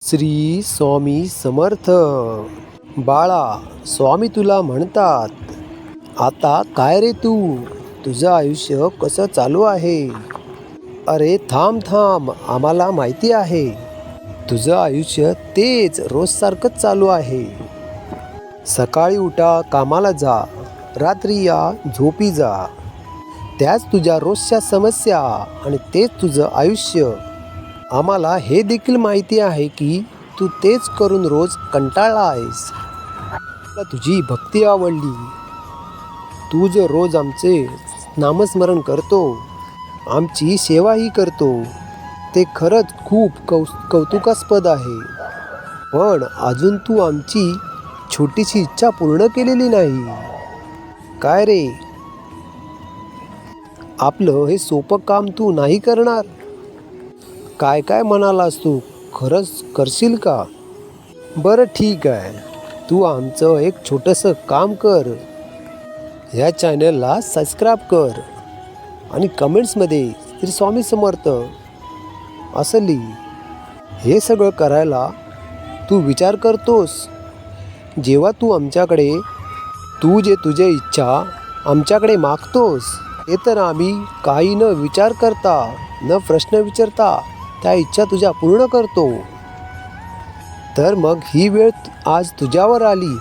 श्री स्वामी समर्थ. बाळा, स्वामी तुला म्हणतात, आता काय रे तू, तुझं आयुष्य कसं चालू आहे? अरे थांब थांब, आम्हाला माहिती आहे तुझं आयुष्य तेच रोजसारखंच चालू आहे. सकाळी उठा, कामाला जा, रात्री या, झोपी जा. त्याच तुझ्या रोजच्या समस्या आणि तेच तुझं आयुष्य. आम्हाला हे देखील माहिती आहे की तू तेच करून रोज कंटाळला आहेस. मला तुझी भक्ती आवडली. तू जो रोज आमचे नामस्मरण करतो, आमची सेवाही करतो, ते खरंच खूप कौतुकास्पद आहे. पण अजून तू आमची छोटीशी इच्छा पूर्ण केलेली नाही. काय रे, आपलं हे सोपं काम तू नाही करणार? काय काय म्हणालास तू, खरंच करशील का? बरं ठीक आहे, तू आमचं एक छोटंसं काम कर. ह्या चॅनलला सबस्क्राईब कर आणि कमेंट्समध्ये श्री स्वामी समर्थ असं लिही. हे सगळं करायला तू विचार करतोस. जेव्हा तू आमच्याकडे जे तुझ्या इच्छा आमच्याकडे मागतोस, ते तर आम्ही काही न विचार करता, न प्रश्न विचारता त्या इच्छा तुझ्या पूर्ण करतो. तर मग ही वेळ आज तुझ्यावर आली.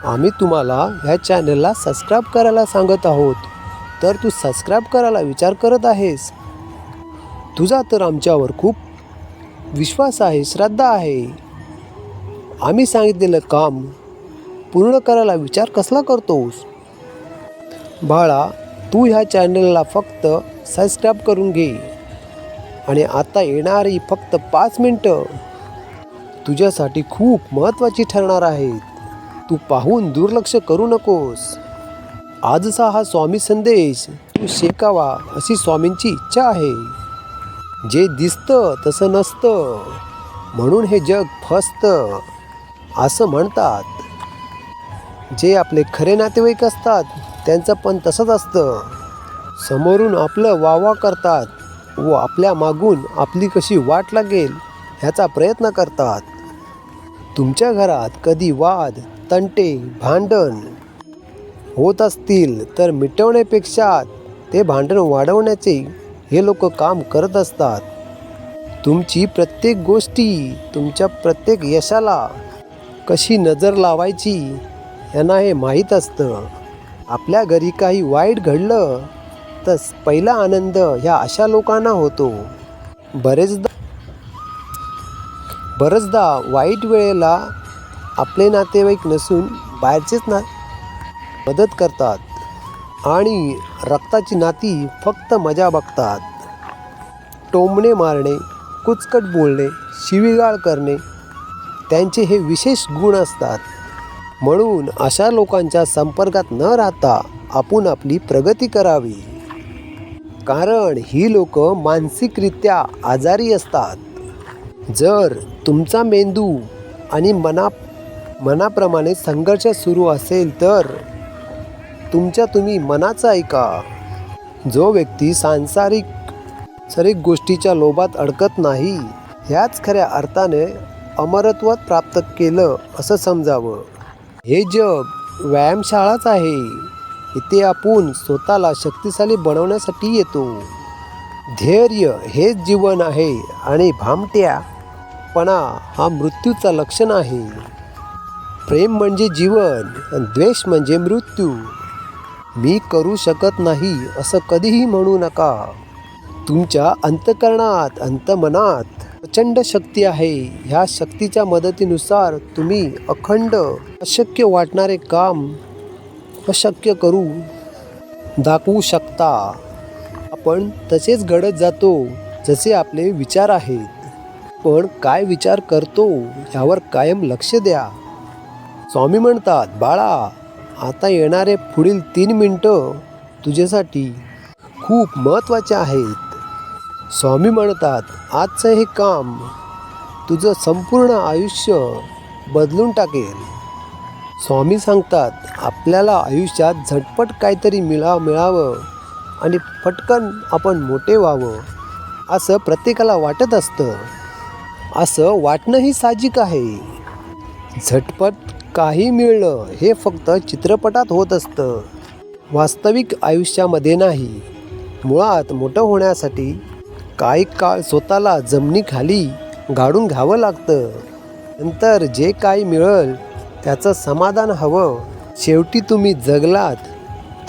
आम्ही तुम्हाला ह्या चॅनलला सबस्क्राईब करायला सांगत आहोत, तर तू सबस्क्राईब करायला विचार करत आहेस. तुझा तर आमच्यावर खूप विश्वास आहे, श्रद्धा आहे. आम्ही सांगितलेलं काम पूर्ण करायला विचार कसला करतोस? बाळा, तू ह्या चॅनलला फक्त सबस्क्राईब करून घे आणि आता येणारी फक्त 5 मिनटं तुझ्यासाठी खूप महत्त्वाची ठरणार आहेत. तू पाहून दुर्लक्ष करू नकोस. आजचा हा स्वामी संदेश तू शेकावा अशी स्वामींची इच्छा आहे. जे दिसतं तसं नसतं, म्हणून हे जग फसतं असं म्हणतात. जे आपले खरे नातेवाईक असतात त्यांचं पण तसंच असतं. समोरून आपलं वावा करतात व आपल्या मागून आपली कशी वाट लागेल ह्याचा प्रयत्न करतात. तुमच्या घरात कधी वाद, तंटे, भांडण होत असतील तर मिटवण्यापेक्षा ते भांडण वाढवण्याचे हे लोक काम करत असतात. तुमची प्रत्येक गोष्टी, तुमच्या प्रत्येक यशाला कशी नजर लावायची यांना हे माहीत असतं. आपल्या घरी काही वाईट घडलं तर पहिला आनंद ह्या अशा लोकांना होतो. बरेचदा वाईट वेळेला आपले नातेवाईक नसून बाहेरचेच मदत करतात आणि रक्ताची नाती फक्त मजा बघतात. टोमणे मारणे, कुचकट बोलणे, शिवीगाळ करणे त्यांचे हे विशेष गुण असतात. म्हणून अशा लोकांच्या संपर्कात न राहता आपण आपली प्रगती करावी. कारण ही लोक मानसिकरित्या आजारी असतात. जर तुमचा मेंदू आणि मनाप्रमाणे संघर्ष सुरू असेल तर तुम्ही मनाचं ऐका. जो व्यक्ती सांसारिक गोष्टीच्या लोभात अडकत नाही, ह्याच खऱ्या अर्थाने अमरत्व प्राप्त केलं असं समजावं. हे जग व्यायामशाळाच आहे. इथे आपण स्वतःला शक्तिशाली बनवण्यासाठी येतो. धैर्य हेच जीवन आहे आणि भामट्यापणा हा मृत्यूचा लक्षण आहे. प्रेम म्हणजे जीवन आणि द्वेष म्हणजे मृत्यू. मी करू शकत नाही असं कधीही म्हणू नका. तुमच्या अंतःकरणात, अंतमनात प्रचंड शक्ती आहे. ह्या शक्तीच्या मदतीनुसार तुम्ही अखंड अशक्य वाटणारे काम अशक्य करू दाखवू शकता. आपण तसेच घडत जातो जसे आपले विचार आहेत. पण काय विचार करतो यावर कायम लक्ष द्या. स्वामी म्हणतात, बाळा, आता येणारे पुढील 3 मिनटं तुझ्यासाठी खूप महत्त्वाचे आहेत. स्वामी म्हणतात, आजचं हे काम तुझं संपूर्ण आयुष्य बदलून टाकेल. स्वामी सांगतात, आपल्याला आयुष्यात झटपट काहीतरी मिळावं आणि पटकन आपण मोठे व्हावं असं प्रत्येकाला वाटत असतं. असं वाटणंही साहजिक आहे. झटपट काही मिळणं हे फक्त चित्रपटात होत असतं, वास्तविक आयुष्यामध्ये नाही. मुळात मोठं होण्यासाठी काही काळ स्वतःला जमिनीखाली गाडून घ्यावं लागतं. नंतर जे काही मिळेल त्याचं समाधान हवं. शेवटी तुम्ही जगलात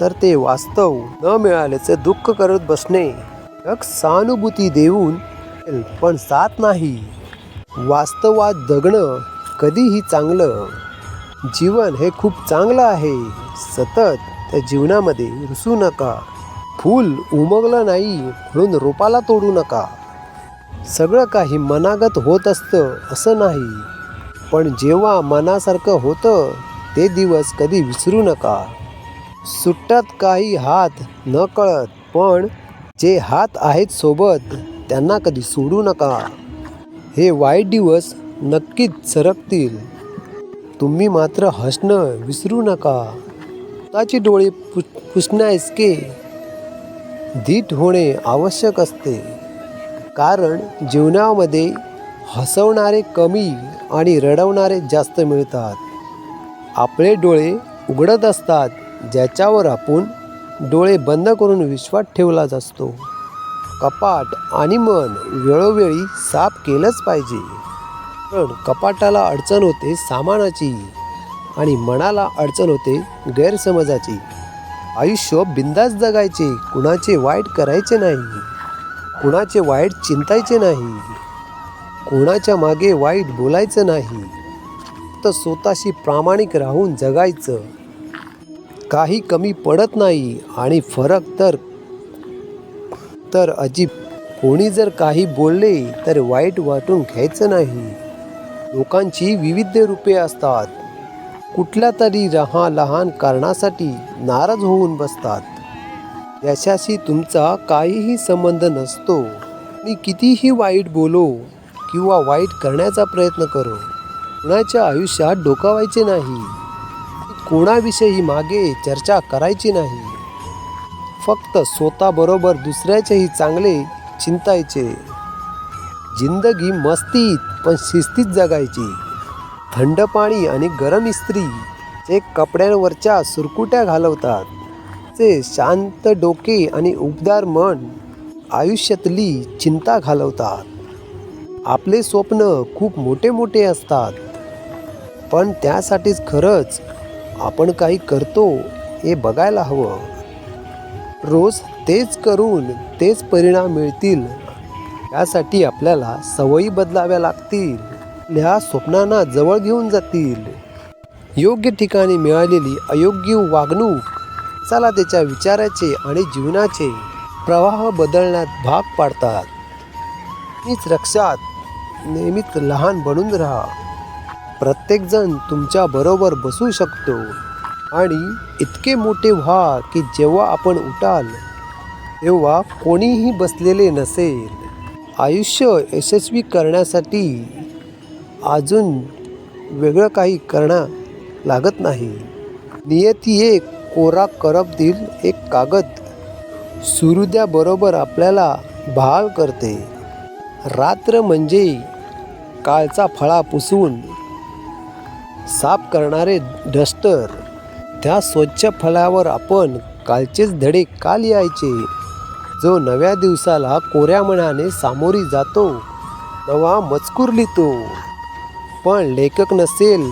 तर ते वास्तव न मिळाल्याचं दुःख करत बसणे एक सहानुभूती देऊन पण साथ नाही. वास्तवात जगणं कधीही चांगलं. जीवन हे खूप चांगलं आहे. सतत त्या जीवनामध्ये रुसू नका. फूल उमगलं नाही म्हणून रोपाला तोडू नका. सगळं काही मनागत होत असतं असं नाही, पण जेव्हा मनासारखं होतं ते दिवस कधी विसरू नका. सुट्टात काही हात न कळत, पण जे हात आहेत सोबत त्यांना कधी सोडू नका. हे वाईट दिवस नक्कीच सरकतील. तुम्ही मात्र हसणं विसरू नका. स्वतःचे डोळे पुसण्याइतके धीट होणे आवश्यक असते, कारण जीवनामध्ये हसवणारे कमी आणि रडवणारे जास्त मिळतात. आपले डोळे उघडत असतात ज्याच्यावर आपण डोळे बंद करून विश्वास ठेवलाच असतो. कपाट आणि मन वेळोवेळी साफ केलंच पाहिजे. पण कपाटाला अडचण होते सामानाची आणि मनाला अडचण होते गैरसमजाची. आयुष्य बिंदास जगायचे, कुणाचे वाईट करायचे नाही, कुणाचे वाईट चिंतायचे नाही, कोणाच्या मागे वाईट बोलायचं नाही. तर स्वतःशी प्रामाणिक राहून जगायचं. काही कमी पडत नाही आणि फरक तर अजीब. कोणी जर काही बोलले तर वाईट वाटून घ्यायचं नाही. लोकांची विविध रूपे असतात. कुठल्या तरी लहान कारणासाठी नाराज होऊन बसतात. याच्याशी तुमचा काहीही संबंध नसतो. मी कितीही वाईट बोलो किंवा वाईट करण्याचा प्रयत्न करो, कुणाच्या आयुष्यात डोकावायचे नाही. कोणाविषयी मागे चर्चा करायची नाही. फक्त स्वतःबरोबर दुसऱ्याचेही चांगले चिंतायचे. जिंदगी मस्तीत पण शिस्तीत जगायची. थंड पाणी आणि गरम इस्त्री जे कपड्यांवरच्या सुरकुत्या घालवतात, ते शांत डोके आणि उबदार मन आयुष्यातली चिंता घालवतात. आपले स्वप्न खूप मोठे मोठे असतात, पण त्यासाठीच खरंच आपण काही करतो हे बघायला हवं. रोज तेच करून तेच परिणाम मिळतील यासाठी आपल्याला सवयी बदलाव्या लागतील. आपल्या स्वप्नांना जवळ घेऊन जातील. योग्य ठिकाणी मिळालेली अयोग्य वागणूक चला त्याच्या विचाराचे आणि जीवनाचे प्रवाह बदलण्यात भाग पाडतात. हीच लक्षात नेहमीच लहान बनून राहा. प्रत्येकजण तुमच्या बरोबर बसू शकतो आणि इतके मोठे व्हा की जेव्हा आपण उठाल तेव्हा कोणीही बसलेले नसेल. आयुष्य यशस्वी करण्यासाठी अजून वेगळं काही करणं लागत नाही. नियती एक कोरा करपतील एक कागद सूर्योदयाबरोबर आपल्याला बहाल करते. रात्र म्हणजे काळचा फळा पुसून साफ करणारे डस्टर. त्या स्वच्छ फळ्यावर आपण कालचेच धडे का लिहायचे? जो नव्या दिवसाला कोऱ्या मनाने सामोरी जातो नवा मजकूर लिहितो. पण लेखक नसेल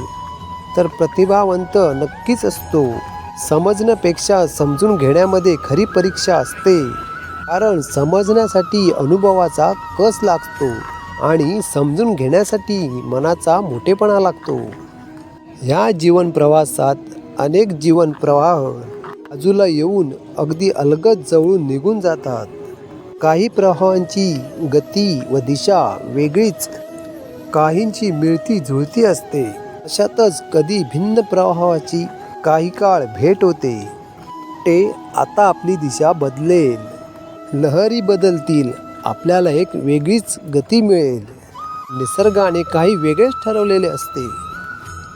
तर प्रतिभावंत नक्कीच असतो. समजण्यापेक्षा समजून घेण्यामध्ये खरी परीक्षा असते, कारण समजण्यासाठी अनुभवाचा कस लागतो आणि समजून घेण्यासाठी मनाचा मोठेपणा लागतो. ह्या जीवन प्रवासात अनेक जीवन प्रवाह बाजूला येऊन अगदी अलगद जवळून निघून जातात. काही प्रवाहांची गती व दिशा वेगळीच, काहींची मिळती जुळती असते. अशातच कधी भिन्न प्रवाहाची काही काळ भेट होते. ते आता आपली दिशा बदलेल. लहरी बदलतील. आपल्याला एक वेगळीच गती मिळेल. निसर्गाने काही वेगळेच ठरवलेले असते.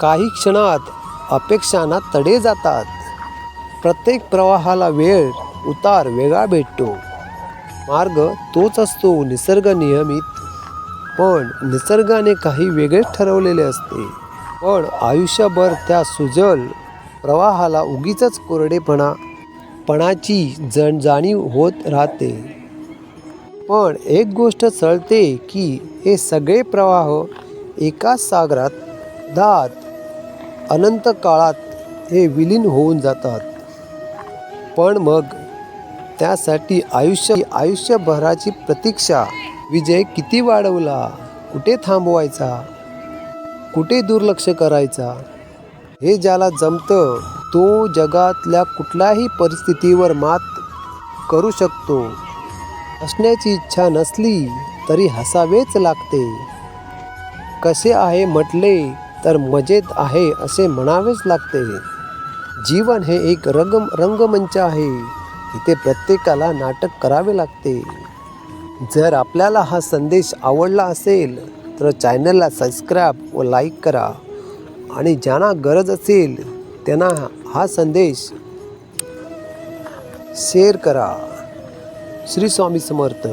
काही क्षणात अपेक्षांना तडे जातात. प्रत्येक प्रवाहाला वेळ उतार वेगळा भेटतो. मार्ग तोच असतो निसर्ग नियमित. पण निसर्गाने काही वेगळेच ठरवलेले असते. पण आयुष्यभर त्या सुजल प्रवाहाला उगीचच कोरडेपणाची जाणीव होत राहते. पण एक गोष्ट कळते की हे सगळे प्रवाह एकाच सागरात अनंत काळात हे विलीन होऊन जातात. पण मग त्यासाठी आयुष्यभराची प्रतीक्षा. विजय किती वाढवला, कुठे थांबवायचा, कुठे दुर्लक्ष करायचा, हे ज्याला जमतं तो जगातल्या कुठल्याही परिस्थितीवर मात करू शकतो. हसण्याची इच्छा नसली तरी हसावेच लागते. कसे आहे म्हटले तर मजेत आहे असे म्हणावेच लागते. जीवन हे एक रंगमंच आहे. इथे प्रत्येकाला नाटक करावे लागते. जर आपल्याला हा संदेश आवडला असेल तर चॅनलला सबस्क्राईब व लाईक करा आणि ज्यांना गरज असेल त्यांना हा संदेश शेअर करा. श्री स्वामी समर्थ.